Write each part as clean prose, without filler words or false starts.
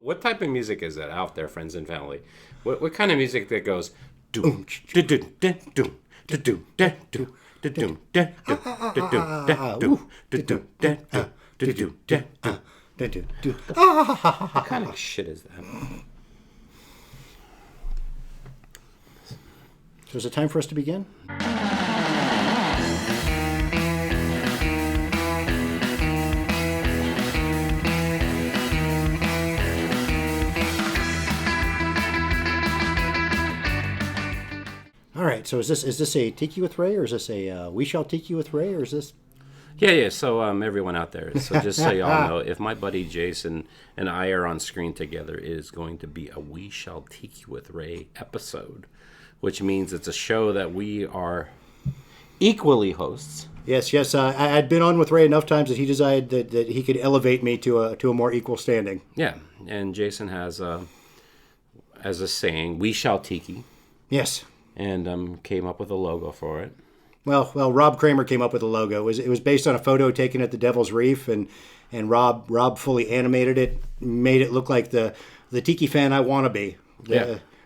What type of music is that out there, friends and family? What kind of music that goes doom doom doom doom doom doom doom What kind of shit is that? So is it time for us to begin? All right. So is this a Tiki with Ray, or is this a We Shall Tiki with Ray, or is this? Yeah. So everyone out there, so just so y'all know, if my buddy Jason and I are on screen together, it is going to be a We Shall Tiki with Ray episode, which means it's a show that we are equally hosts. Yes. I'd been on with Ray enough times that he decided that he could elevate me to a more equal standing. Yeah, and Jason has as a saying, "We shall tiki." Yes. And came up with a logo for it. Well, Rob Kramer came up with a logo. It was based on a photo taken at the Devil's Reef, and Rob fully animated it, made it look like the Tiki fan I want to be,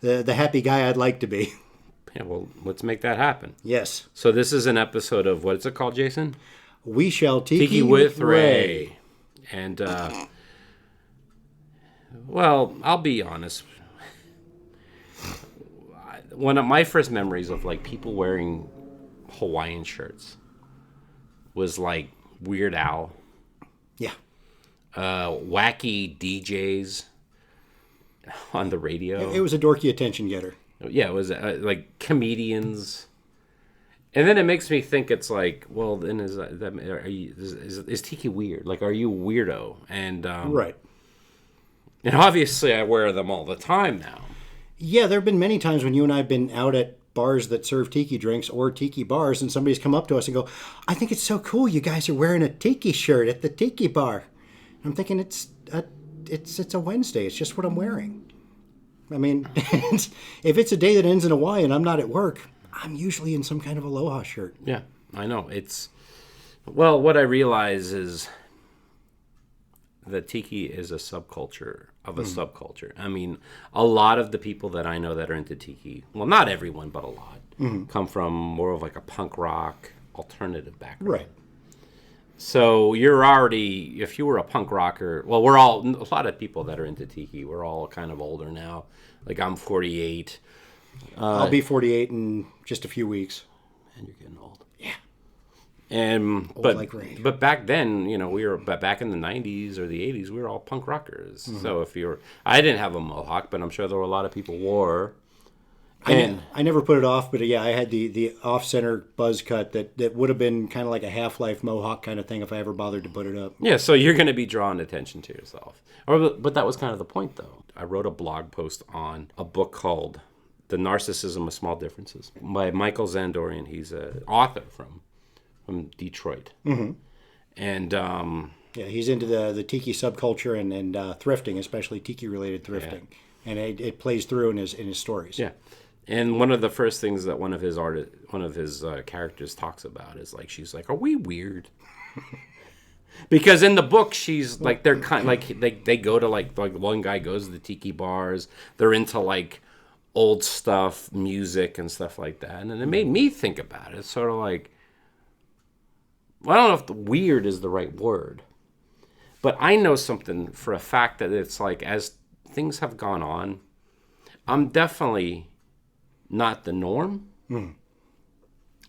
the happy guy I'd like to be. Yeah, well, let's make that happen. Yes. So this is an episode of, what is it called, Jason? We Shall Tiki with Ray. And, well, I'll be honest. One of my first memories of like people wearing Hawaiian shirts was like Weird Al. Yeah. Wacky DJs on the radio. It was a dorky attention getter. Yeah, it was like comedians. And then it makes me think it's like, well, then is Tiki weird? Like, are you a weirdo? And right. And obviously I wear them all the time now. Yeah, there have been many times when you and I have been out at bars that serve tiki drinks or tiki bars, and somebody's come up to us and go, "I think it's so cool you guys are wearing a tiki shirt at the tiki bar." I'm thinking it's a Wednesday. It's just what I'm wearing. I mean, if it's a day that ends in a Y and I'm not at work, I'm usually in some kind of aloha shirt. Yeah, I know. Well, what I realize is that tiki is a subculture of a subculture. I mean, a lot of the people that I know that are into tiki, well, not everyone, but a lot, come from more of like a punk rock alternative background. Right. So you're already, if you were a punk rocker, well, a lot of people that are into tiki, we're all kind of older now. Like I'm 48. I'll be 48 in just a few weeks. And you're getting old. Yeah. And like Ray. But back then, back in the 90s or the 80s, we were all punk rockers. So I didn't have a mohawk, but I'm sure there were a lot of people wore. And I never put it off, but yeah, I had the off-center buzz cut that would have been kind of like a Half-Life mohawk kind of thing if I ever bothered to put it up. Yeah, so you're going to be drawing attention to yourself. But that was kind of the point, though. I wrote a blog post on a book called The Narcissism of Small Differences by Michael Zandorian. He's an author from Detroit. Mm-hmm. And yeah, he's into the tiki subculture and thrifting, especially tiki-related thrifting. Yeah. And it plays through in his stories. Yeah. And one of the first things that one of his characters talks about is like, she's like, "Are we weird?" Because in the book, she's like, they're kind of like they go to like one guy goes to the tiki bars. They're into like old stuff, music and stuff like that. And it made me think about it. It's sort of like, well, I don't know if the weird is the right word, but I know something for a fact that it's like, as things have gone on, I'm definitely not the norm.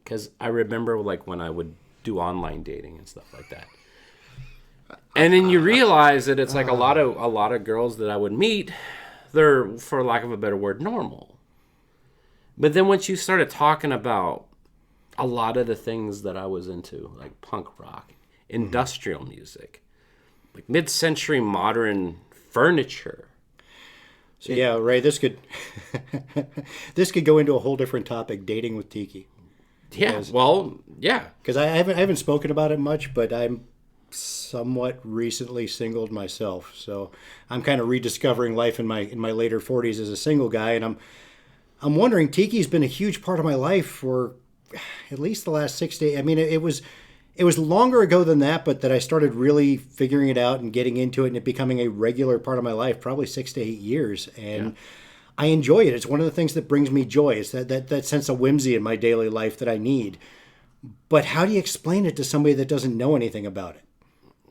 Because I remember like when I would do online dating and stuff like that. And then you realize that it's like a lot of girls that I would meet, they're, for lack of a better word, normal. But then once you started talking about a lot of the things that I was into, like punk rock, industrial music, like mid-century modern furniture. So yeah, Ray, this could go into a whole different topic, dating with tiki. Yeah, well, yeah. Because I haven't spoken about it much, but I'm somewhat recently singled myself, so I'm kind of rediscovering life in my later 40s as a single guy, and I'm wondering, tiki's been a huge part of my life for at least the last 6 days. I mean, it it was longer ago than that, but that I started really figuring it out and getting into it and it becoming a regular part of my life, probably 6 to 8 years. And I enjoy it. It's one of the things that brings me joy. It's that sense of whimsy in my daily life that I need. But how do you explain it to somebody that doesn't know anything about it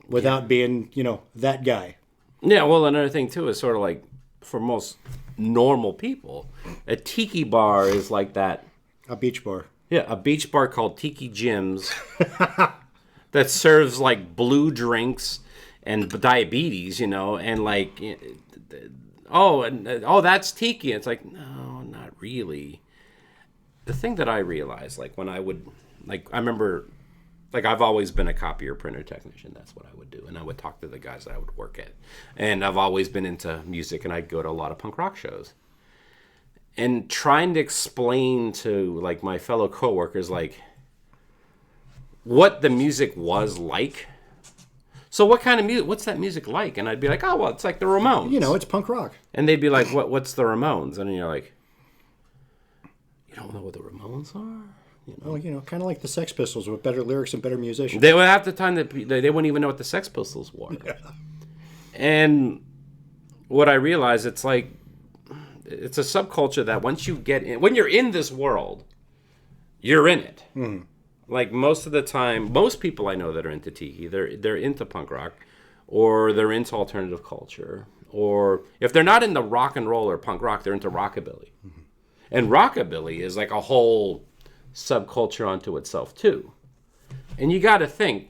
without being, that guy? Yeah, well, another thing, too, is sort of like, for most normal people, a tiki bar is like that. A beach bar. Yeah, a beach bar called Tiki Jim's that serves like blue drinks and diabetes, and like, that's tiki. It's like, no, not really. The thing that I realized, like when I would, like I remember, like I've always been a copier printer technician. That's what I would do, and I would talk to the guys that I would work at. And I've always been into music, and I'd go to a lot of punk rock shows. And trying to explain to like my fellow coworkers like what the music was like. So what kind of music? What's that music like? And I'd be like, oh well, it's like the Ramones. It's punk rock. And they'd be like, what's the Ramones? And you're like, you don't know what the Ramones are? Well, kind of like the Sex Pistols with better lyrics and better musicians. They would have the time that they wouldn't even know what the Sex Pistols were. Yeah. And what I realized, it's like. It's a subculture that once you get in, when you're in this world, you're in it. Mm. Like most of the time, most people I know that are into tiki, they're into punk rock, or they're into alternative culture, or if they're not into rock and roll or punk rock, they're into rockabilly. Mm-hmm. And rockabilly is like a whole subculture unto itself too. And you got to think.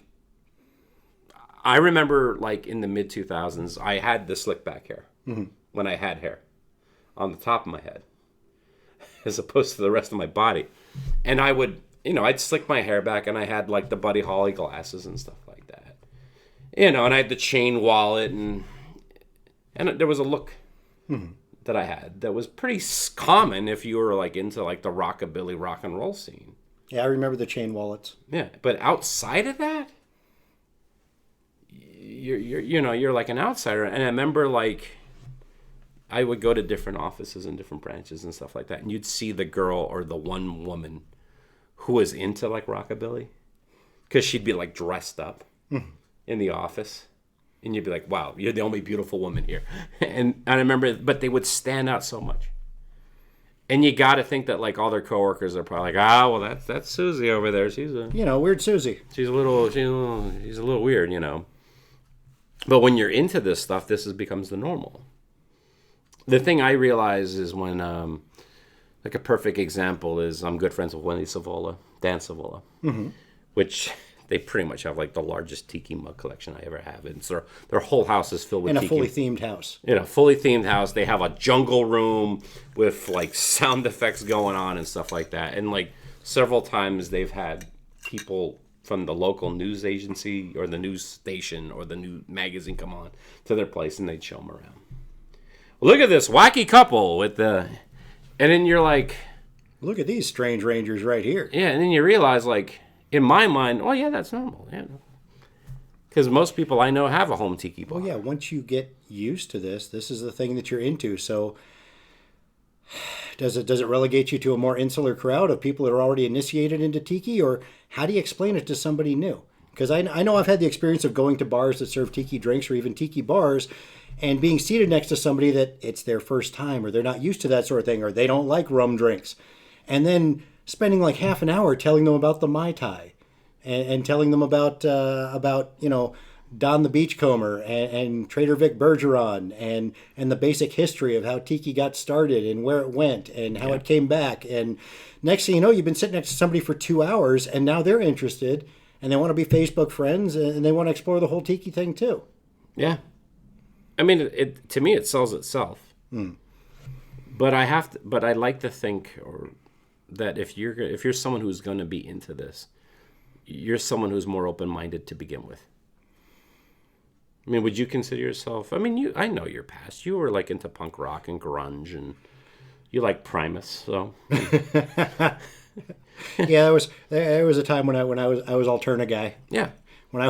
I remember, like in the mid 2000s, I had the slick back hair when I had hair. On the top of my head, as opposed to the rest of my body. And I would, I'd slick my hair back, and I had like the Buddy Holly glasses and stuff like that. And I had the chain wallet, and there was a look that I had that was pretty common if you were like into like the rockabilly rock and roll scene. Yeah, I remember the chain wallets. Yeah, but outside of that, you're like an outsider. And I remember like. I would go to different offices and different branches and stuff like that, and you'd see the girl or the one woman who was into like rockabilly, because she'd be like dressed up in the office, and you'd be like, "Wow, you're the only beautiful woman here." And I remember, but they would stand out so much, and you got to think that like all their coworkers are probably like, "Ah, well, that's Susie over there. She's a weird Susie. She's a little weird, But when you're into this stuff, becomes the normal. The thing I realize is when, like a perfect example is I'm good friends with Dan Savola, which they pretty much have like the largest tiki mug collection I ever have. And so their whole house is filled with tiki. In a fully themed house. In a fully themed house. They have a jungle room with like sound effects going on and stuff like that. And like several times they've had people from the local news agency or the news station or the new magazine come on to their place, and they'd show them around. Look at this wacky couple with the... And then you're like... Look at these strange rangers right here. Yeah, and then you realize, like, in my mind, oh, yeah, that's normal. Yeah, because most people I know have a home tiki bar. Well, yeah, once you get used to this is the thing that you're into. So does it relegate you to a more insular crowd of people that are already initiated into tiki? Or how do you explain it to somebody new? Because I know I've had the experience of going to bars that serve tiki drinks or even tiki bars, and being seated next to somebody that it's their first time, or they're not used to that sort of thing, or they don't like rum drinks. And then spending like half an hour telling them about the Mai Tai and telling them about Don the Beachcomber and Trader Vic Bergeron and the basic history of how tiki got started and where it went and how it came back. And next thing you know, you've been sitting next to somebody for 2 hours, and now they're interested, and they want to be Facebook friends, and they want to explore the whole tiki thing too. Yeah. I mean, to me, it sells itself. But I like to think that if you're someone who's going to be into this, you're someone who's more open-minded to begin with. I mean, would you consider yourself? I mean, I know your past. You were like into punk rock and grunge, and you like Primus. So yeah, there was a time when I was Alterna guy. Yeah. When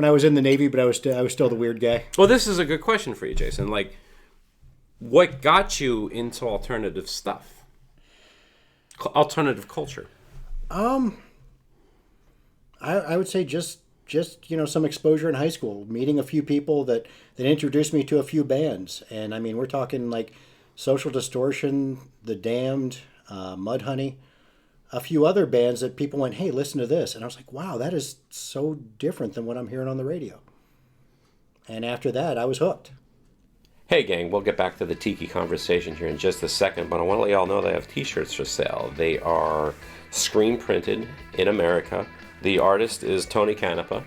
I was in the Navy, but I was still the weird guy. Well, this is a good question for you, Jason. Like, what got you into alternative stuff? Alternative culture. I would say just some exposure in high school, meeting a few people that introduced me to a few bands, and I mean we're talking like Social Distortion, The Damned, Mudhoney, a few other bands that people went, hey, listen to this, and I was like, wow, that is so different than what I'm hearing on the radio. And after that, I was hooked. Hey gang, we'll get back to the Tiki conversation here in just a second, but I want to let y'all know they have t-shirts for sale. They are screen printed in America. The artist is Tony Canepa,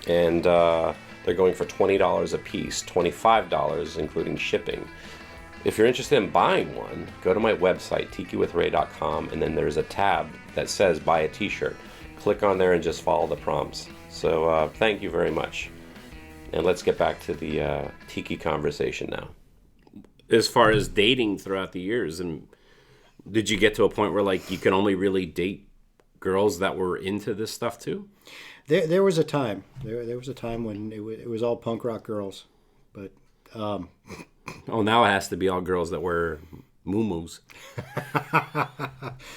and they're going for $20 a piece, $25 including shipping. If you're interested in buying one, go to my website, tikiwithray.com, and then there's a tab that says buy a t-shirt. Click on there and just follow the prompts. So thank you very much. And let's get back to the Tiki conversation now. As far as dating throughout the years, and did you get to a point where like you could only really date girls that were into this stuff too? There was a time. There was a time when it was all punk rock girls, but. Oh, now it has to be all girls that wear muumuus.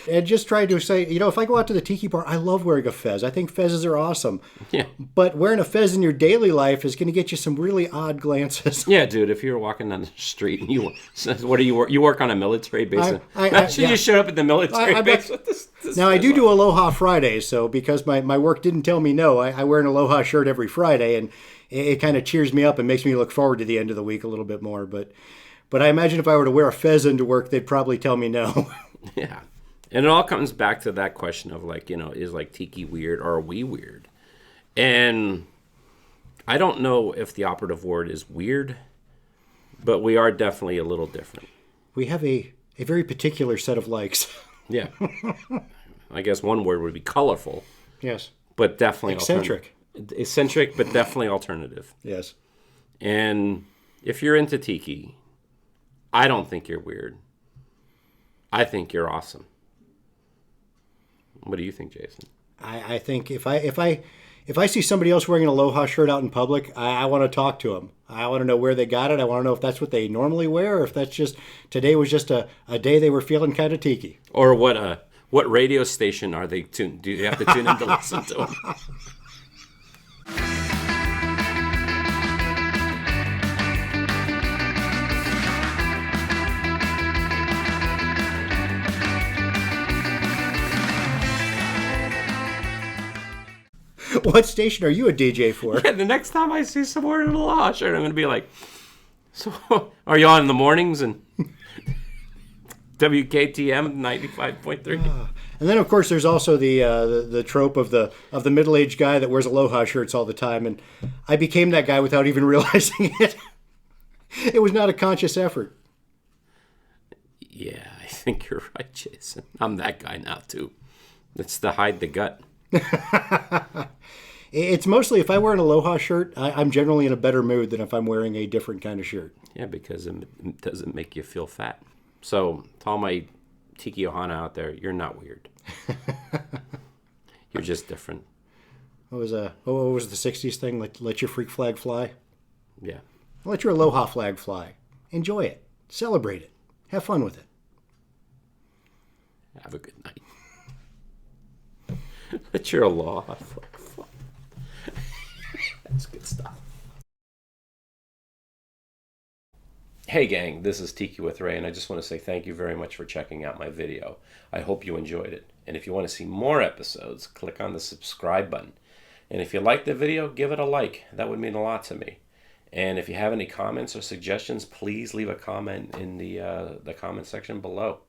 And just tried to say, if I go out to the Tiki bar, I love wearing a fez. I think fezes are awesome. Yeah. But wearing a fez in your daily life is going to get you some really odd glances. Yeah, dude, if you're walking down the street and what do you work? You work on a military base? You just showed up at the military base with this now, I do Aloha Fridays, so because my work didn't tell me no, I wear an Aloha shirt every Friday, and it kind of cheers me up and makes me look forward to the end of the week a little bit more. But I imagine if I were to wear a fez into work, they'd probably tell me no. Yeah. And it all comes back to that question of like, is like Tiki weird or are we weird? And I don't know if the operative word is weird, but we are definitely a little different. We have a very particular set of likes. Yeah. I guess one word would be colorful. Yes. But definitely eccentric. Eccentric, but definitely alternative. Yes. And if you're into Tiki, I don't think you're weird. I think you're awesome. What do you think, Jason? I think if I see somebody else wearing an Aloha shirt out in public, I want to talk to them. I want to know where they got it. I want to know if that's what they normally wear, or if that's just today was just a day they were feeling kind of Tiki. Or what radio station are they tuned? Do you have to tune in to listen to them? What station are you a DJ for? Yeah, the next time I see someone in a Aloha shirt, I'm going to be like, so are you on in the mornings and WKTM 95.3? And then, of course, there's also the trope of the middle-aged guy that wears Aloha shirts all the time, and I became that guy without even realizing it. It was not a conscious effort. Yeah, I think you're right, Jason. I'm that guy now, too. It's the hide the gut. It's mostly if I wear an Aloha shirt, I'm generally in a better mood than if I'm wearing a different kind of shirt. Yeah, because it doesn't make you feel fat. So, to all my Tiki Ohana out there, you're not weird. You're just different. What was the 60s thing? Let your freak flag fly? Yeah. Let your Aloha flag fly. Enjoy it. Celebrate it. Have fun with it. Have a good night. Let your Aloha flag fly. That's good stuff. Hey gang, this is Tiki with Ray, and I just want to say thank you very much for checking out my video. I hope you enjoyed it. And if you want to see more episodes, click on the subscribe button. And if you liked the video, give it a like. That would mean a lot to me. And if you have any comments or suggestions, please leave a comment in the comment section below.